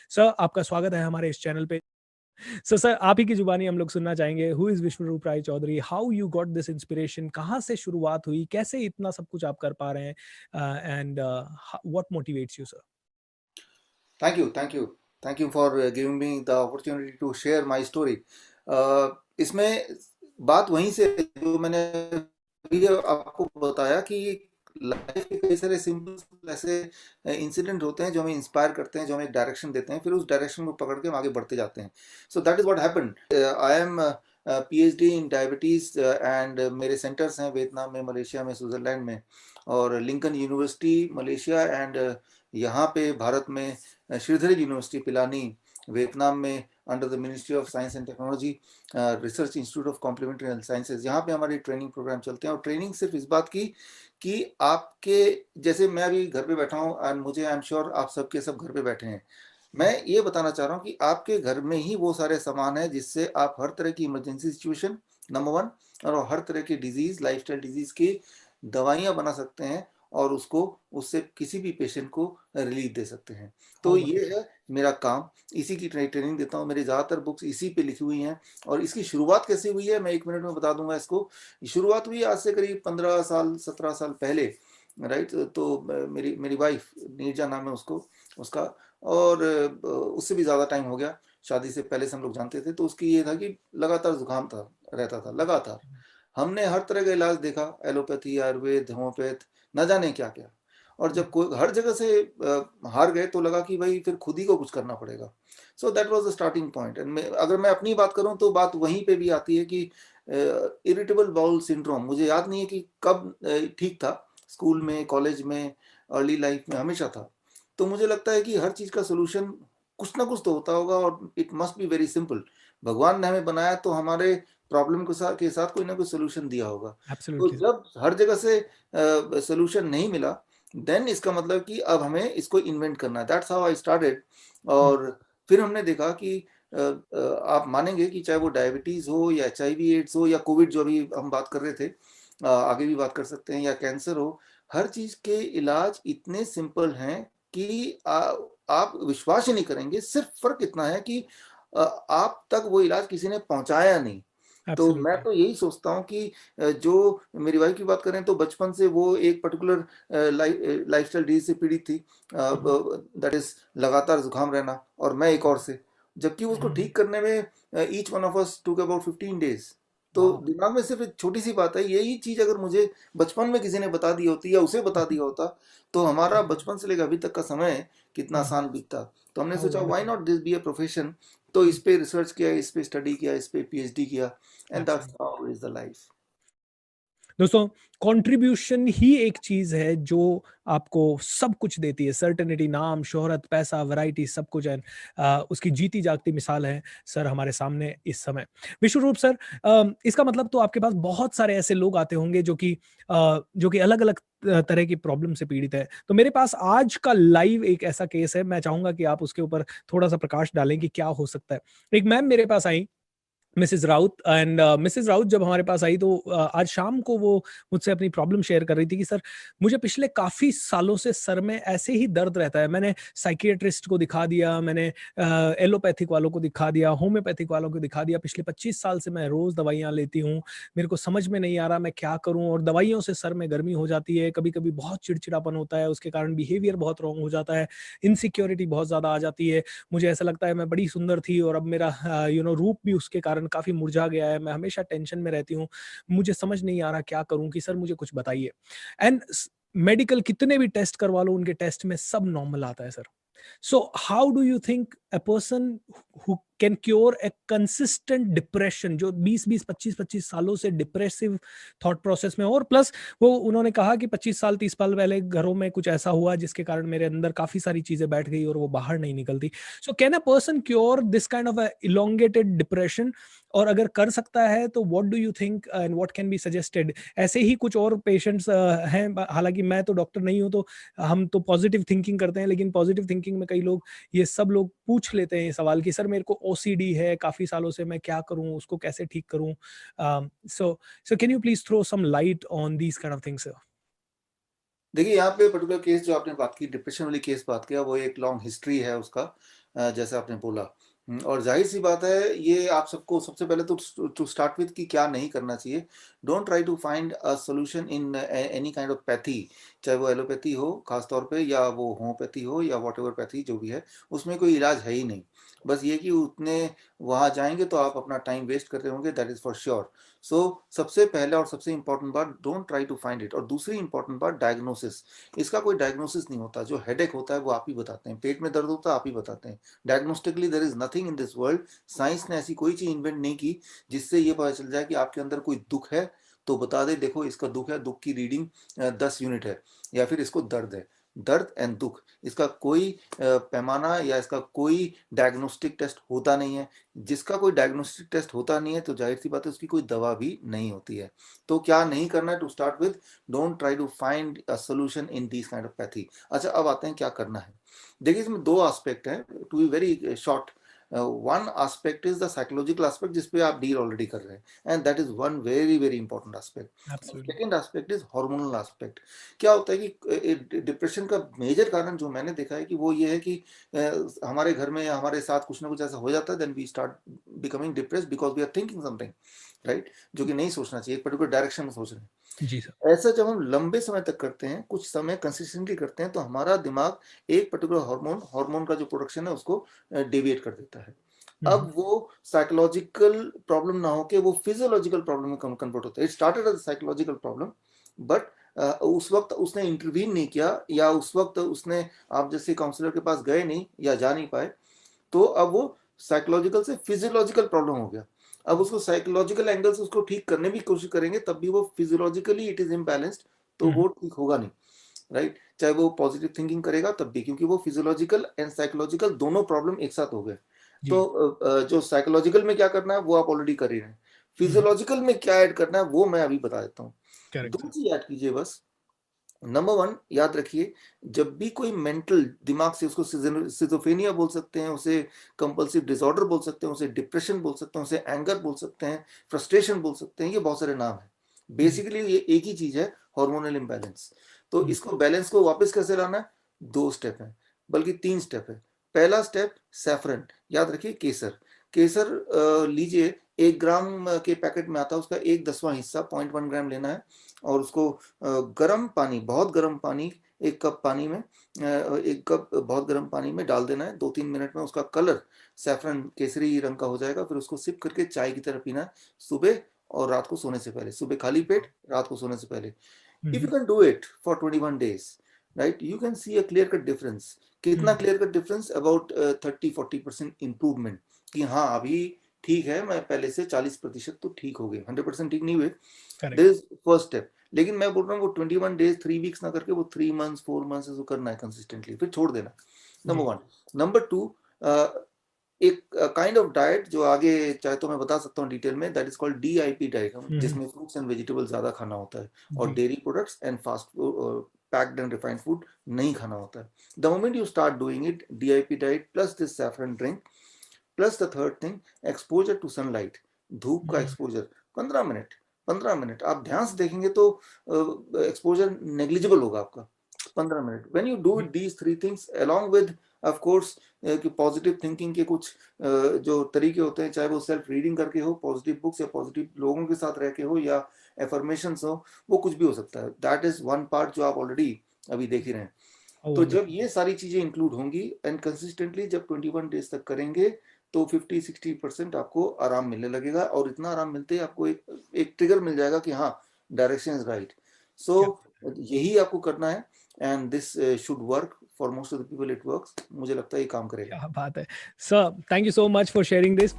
Sir, आपका स्वागत है हमारे इस चैनल पे। सर, आप ही की जुबानी हम लोग सुनना चाहेंगे, who is Vishwaroop Rai Chaudhary? How you got this inspiration? कहाँ से शुरुआत हुई? कैसे इतना सब कुछ आप कर पा रहे हैं? And what motivates you sir? Thank you, thank you, thank you for giving me the opportunity to share my story. इसमें बात वहीं से जो मैंने अभी आपको बताया कि लाइफ के कई सारे सिंपल ऐसे इंसिडेंट होते हैं जो हमें इंस्पायर करते हैं, जो हमें एक डायरेक्शन देते हैं, फिर उस डायरेक्शन को पकड़ के हम आगे बढ़ते जाते हैं. So that is what happened. I am PhD in diabetes and मेरे सेंटर्स हैं वियतनाम में, मलेशिया में, स्विट्जरलैंड में और लिंकन यूनिवर्सिटी मलेशिया एंड यहाँ पे भारत में श्रीधर यूनिवर्सिटी पिलानी वियतनाम में under the ministry of science and technology research institute of complementary health sciences. यहाँ पे हमारी ट्रेनिंग प्रोग्राम चलते हैं और ट्रेनिंग सिर्फ इस बात की कि आपके जैसे मैं अभी घर पे बैठा हूँ एंड मुझे आई एम श्योर आप सबके सब घर पे बैठे हैं. मैं ये बताना चाह रहा हूँ कि आपके घर में ही वो सारे सामान है जिससे आप हर तरह की इमरजेंसी सिचुएशन नंबर वन और हर तरह की डिजीज लाइफस्टाइल डिजीज की दवाइयाँ बना सकते हैं और उसको उससे किसी भी पेशेंट को रिलीफ दे सकते हैं. तो हाउ ये वंडरफुल। है मेरा काम. इसी की ट्रेनिंग देता हूँ. मेरी ज़्यादातर बुक्स इसी पे लिखी हुई हैं और इसकी शुरुआत कैसे हुई है मैं 1 मिनट में बता दूंगा इसको. शुरुआत हुई आज से करीब 15 साल 17 साल पहले. राइट. तो मेरी मेरी वाइफ नीरजा नाम है उसको उसका और उससे भी ज़्यादा टाइम हो गया. शादी से पहले से हम लोग जानते थे. तो उसकी ये था कि लगातार जुकाम था रहता था लगातार. हमने हर तरह का इलाज देखा, एलोपैथी, आयुर्वेद, होम्योपैथ, न जाने क्या क्या. और जब कोई हर जगह से हार गए तो लगा कि भाई फिर खुद ही को कुछ करना पड़ेगा. So that was the starting point. And अगर मैं अपनी बात करूं तो बात वहीं पे भी आती है कि इरिटेबल बाउल सिंड्रोम मुझे याद नहीं है कि कब ठीक था. स्कूल में, कॉलेज में, अर्ली लाइफ में हमेशा था. तो मुझे लगता है कि हर चीज़ का सोल्यूशन कुछ ना कुछ तो होता होगा और it must be very simple. भगवान ने हमें बनाया तो हमारे प्रॉब्लम के साथ कोई ना कोई सोल्यूशन दिया होगा. तो एब्सोल्युटली। जब हर जगह से सोल्यूशन नहीं मिला देन इसका मतलब कि अब हमें इसको इन्वेंट करना है. That's how I started. और फिर हमने देखा कि आप मानेंगे कि चाहे वो डायबिटीज हो या एचआईवी एड्स हो या कोविड जो अभी हम बात कर रहे थे, आगे भी बात कर सकते हैं, या कैंसर हो, हर चीज के इलाज इतने सिंपल हैं कि आप विश्वास ही नहीं करेंगे. सिर्फ फर्क इतना है कि आप तक वो इलाज किसी ने पहुंचाया नहीं. तो मैं एब्सोल्युटली। तो यही सोचता हूँ कि जो मेरी वाइफ की बात करें तो बचपन से वो एक पर्टिकुलर लाइफस्टाइल डिजीज से पीड़ित थी. दैट इज लगातार जुकाम रहना और मैं एक और से. जबकि उसको ठीक करने में each one of us took about 15 days. तो वाओ। दिमाग में सिर्फ एक छोटी सी बात है. यही चीज अगर मुझे बचपन में किसी ने बता दी होती या उसे बता दिया होता तो हमारा बचपन से लेकर अभी तक का समय कितना आसान बीतता. तो हमने हाउ सोचा why wonderful. Not this be a profession. तो इस पे रिसर्च किया, इस पे स्टडी किया, इस पे पीएचडी किया. And that's absolutely. How is the life. दोस्तों, कंट्रीब्यूशन ही एक चीज है जो आपको सब कुछ देती है। सर्टेनिटी, नाम, शोहरत, पैसा, वैरायटी, सब कुछ है। उसकी जीती जागती मिसाल है सर हमारे सामने इस समय। विश्वरूप सर, इसका मतलब तो आपके पास बहुत सारे ऐसे लोग आते होंगे जो कि अलग अलग तरह की प्रॉब्लम से पीड़ित है। तो मेरे पास आज का लाइव एक ऐसा केस है, मैं चाहूंगा कि आप उसके ऊपर थोड़ा सा प्रकाश डालें कि क्या हो सकता है। एक मैम मेरे पास आई, Mrs Raut, and Mrs Raut जब हमारे पास आई तो आज शाम को वो मुझसे अपनी प्रॉब्लम शेयर कर रही थी कि सर, मुझे पिछले काफ़ी सालों से सर में ऐसे ही दर्द रहता है। मैंने साइकियाट्रिस्ट को दिखा दिया, मैंने एलोपैथिक वालों को दिखा दिया, होम्योपैथिक वालों को दिखा दिया। पिछले 25 साल से मैं रोज़ दवाइयाँ लेती हूँ। मेरे को समझ में नहीं आ रहा मैं क्या करूँ, और दवाइयों से सर में गर्मी हो जाती है, कभी-कभी बहुत चिड़चिड़ापन होता है, उसके कारण बिहेवियर बहुत रॉन्ग हो जाता है, इनसिक्योरिटी बहुत ज़्यादा आ जाती है। मुझे ऐसा लगता है मैं बड़ी सुंदर थी और अब मेरा रूप भी उसके कारण काफ़ी मुरझा गया है। मैं हमेशा टेंशन में रहती हूँ। मुझे समझ नहीं आ रहा क्या करूँ, कि सर मुझे कुछ बताइए। एंड मेडिकल कितने भी टेस्ट करवा लो, उनके टेस्ट में सब नॉर्मल आता है sir. So how do you think a person who can cure a consistent depression, जो 20-20 25-25 सालों से डिप्रेसिव थॉट प्रोसेस में हो, और प्लस वो उन्होंने कहा कि 25 साल 30 साल पहले घरों में कुछ ऐसा हुआ जिसके कारण मेरे अंदर काफी सारी चीजें बैठ गई और वो बाहर नहीं निकलती. So can a person cure this kind of elongated depression? और अगर कर सकता है तो what do you think and what can be suggested? ऐसे ही कुछ और पेशेंट्स हैं, हालांकि मैं तो डॉक्टर नहीं हूं, तो हम तो पॉजिटिव थिंकिंग करते हैं, लेकिन पॉजिटिव थिंकिंग में कई लोग ये सब लोग पूछ लेते हैं ये सवाल कि सर मेरे को ओसीडी है काफ़ी सालों से, मैं क्या करूँ, उसको कैसे ठीक करूँ? So so can you please throw some light on these kind of things? देखिए यहाँ पे पर्टिकुलर केस जो आपने बात की, डिप्रेशन वाली केस बात किया, वो एक लॉन्ग हिस्ट्री है उसका, जैसे आपने बोला। और जाहिर सी बात है, ये आप सबको सबसे पहले तो टू स्टार्ट विथ कि क्या नहीं करना चाहिए। Don't try to find a solution in any kind of pathy, चाहे वो एलोपैथी हो खास तौर पे, या वो होम्योपैथी हो, या वॉट एवर पैथी जो भी है, उसमें कोई इलाज है ही नहीं। बस ये कि उतने वहाँ जाएंगे तो आप अपना टाइम वेस्ट कर रहे होंगे, that is for sure. So सबसे पहला और सबसे इंपॉर्टेंट बात, don't try to find it. और दूसरी इंपॉर्टेंट बात, डायग्नोसिस। इसका कोई डायग्नोसिस नहीं होता। जो हेडेक होता है वो आप ही बताते हैं, पेट में दर्द होता है आप ही बताते हैं। Diagnostically there is nothing in this world. Science ने ऐसी कोई चीज इन्वेंट नहीं की जिससे ये पता चल जाए कि आपके अंदर कोई दुख है तो बता दे देखो इसका दुख है, दुख की रीडिंग 10 यूनिट है, या फिर इसको दर्द है। दर्द एंड दुख, इसका कोई पैमाना या इसका कोई डायग्नोस्टिक टेस्ट होता नहीं है। जिसका कोई डायग्नोस्टिक टेस्ट होता नहीं है तो जाहिर सी बात है उसकी कोई दवा भी नहीं होती है। तो क्या नहीं करना है, to start with, don't try to find a solution in this kind of pathy. अच्छा, अब आते हैं क्या करना है। देखिए इसमें दो एस्पेक्ट हैं, to be very short. One aspect is the psychological aspect, जिस पे आप डील ऑलरेडी कर रहे हैं, and that is one very very important aspect. Absolutely. Second aspect is hormonal aspect. क्या होता है कि डिप्रेशन का मेजर कारण जो मैंने देखा है कि वो ये है कि हमारे घर में या हमारे साथ कुछ ना कुछ ऐसा हो जाता है, then we start becoming depressed because we are thinking something, right, जो कि नहीं सोचना चाहिए, एक पर्टिकुलर डायरेक्शन में सोच रहे हैं। जी सर। ऐसा जब हम लंबे समय तक करते हैं, कुछ समय कंसिस्टेंटली करते हैं, तो हमारा दिमाग एक पर्टिकुलर हार्मोन हार्मोन का जो प्रोडक्शन है उसको डेविएट कर देता है। अब वो साइकोलॉजिकल प्रॉब्लम ना होके वो फिजियोलॉजिकल प्रॉब्लम में कन्वर्ट होता है। It started as psychological problem, but उस वक्त उसने इंटरवीन नहीं किया, या उस वक्त उसने, आप जैसे काउंसलर के पास गए नहीं या जा नहीं पाए, तो अब वो साइकोलॉजिकल से फिजियोलॉजिकल प्रॉब्लम हो गया। अब उसको साइकोलॉजिकल एंगल से उसको ठीक करने की कोशिश करेंगे, तब भी वो फिजियोलॉजिकली इट इज इम्बैलेंस्ड, तो वो ठीक होगा नहीं, राइट। चाहे वो पॉजिटिव थिंकिंग करेगा तब भी, क्योंकि वो फिजियोलॉजिकल एंड साइकोलॉजिकल दोनों प्रॉब्लम एक साथ हो गए। जी। तो जो साइकोलॉजिकल में क्या करना है वो आप ऑलरेडी कर ही रहे हैं। फिजियोलॉजिकल में क्या ऐड करना है वो मैं अभी बता देता हूँ। करेक्ट दो सर। चीज ऐड कीजिए बस। नंबर वन, याद रखिए, जब भी कोई मेंटल दिमाग से, उसको सिजोफेनिया बोल सकते हैं, उसे कंपल्सिव डिसऑर्डर बोल सकते हैं, उसे डिप्रेशन बोल सकते हैं, उसे एंगर बोल सकते हैं, फ्रस्ट्रेशन बोल सकते हैं, ये बहुत सारे नाम हैं। जी। बेसिकली ये एक ही चीज है, हार्मोनल इम्बैलेंस। तो इसको बैलेंस को वापस कैसे लाना है? दो स्टेप है, बल्कि तीन स्टेप है। पहला स्टेप, सैफरन, याद रखिए, केसर। केसर लीजिए, 1 ग्राम के पैकेट में आता है, उसका 1/10वां हिस्सा 0.1 ग्राम लेना है, और उसको गर्म पानी, बहुत गर्म पानी, 1 कप पानी में 1 कप बहुत गर्म पानी में डाल देना है। 2-3 मिनट में उसका कलर सैफरन केसरी रंग का हो जाएगा। फिर उसको सिप करके चाय की तरह पीना है, सुबह और रात को सोने से पहले। सुबह खाली पेट, रात को सोने से पहले। If you can do it for 21 days, right, you can see a clear cut difference. कितना clear cut difference? About 30-40% improvement, कि हाँ अभी ठीक है, मैं पहले से 40% तो ठीक हो गए, 100% ठीक नहीं हुए। Correct. This is first step. लेकिन मैं बोल रहा हूँ वो 21 days 3 weeks ना करके वो 3 months 4 months ऐसा करना है कंसिस्टेंटली, फिर छोड़ देना। नंबर जी। वन। नंबर टू, एक काइंड ऑफ डाइट जो आगे चाहे तो मैं बता सकता हूँ डिटेल में, that is called DIP diet, जिसमें फ्रूट्स एंड वेजिटेबल ज्यादा खाना होता है, और जी। Dairy products and fast packed and refined food नहीं खाना होता है। The moment you start doing it, DIP diet plus this saffron drink, plus the third thing, exposure to sunlight, धूप का एक्सपोजर, 15 मिनट। 15 मिनट आप ध्यान से देखेंगे तो एक्सपोजर नेग्लिजिबल होगा आपका। 15 मिनट, व्हेन यू डू जी। These three things along with, of course, कि पॉजिटिव थिंकिंग के कुछ जो तरीके होते हैं, चाहे वो सेल्फ रीडिंग करके हो, पॉजिटिव बुक्स या पॉजिटिव लोगों के साथ रह के हो, या एफर्मेशंस हो, वो कुछ भी हो सकता है। दैट इज वन पार्ट जो आप ऑलरेडी अभी देख ही रहे हैं। ओह तो जब वंडरफुल। ये सारी चीजें इंक्लूड होंगी एंड कंसिस्टेंटली जब 21 days तक करेंगे, तो 50-60% आपको आराम मिलने लगेगा, और इतना आराम मिलते ही आपको एक ट्रिगर मिल जाएगा कि हाँ, डायरेक्शन इज राइट। सो क्या यही आपको करना है, and this should work for most of the people. It works, मुझे लगता है ये काम करेगा। क्या बात है। Sir, thank you so much for sharing this.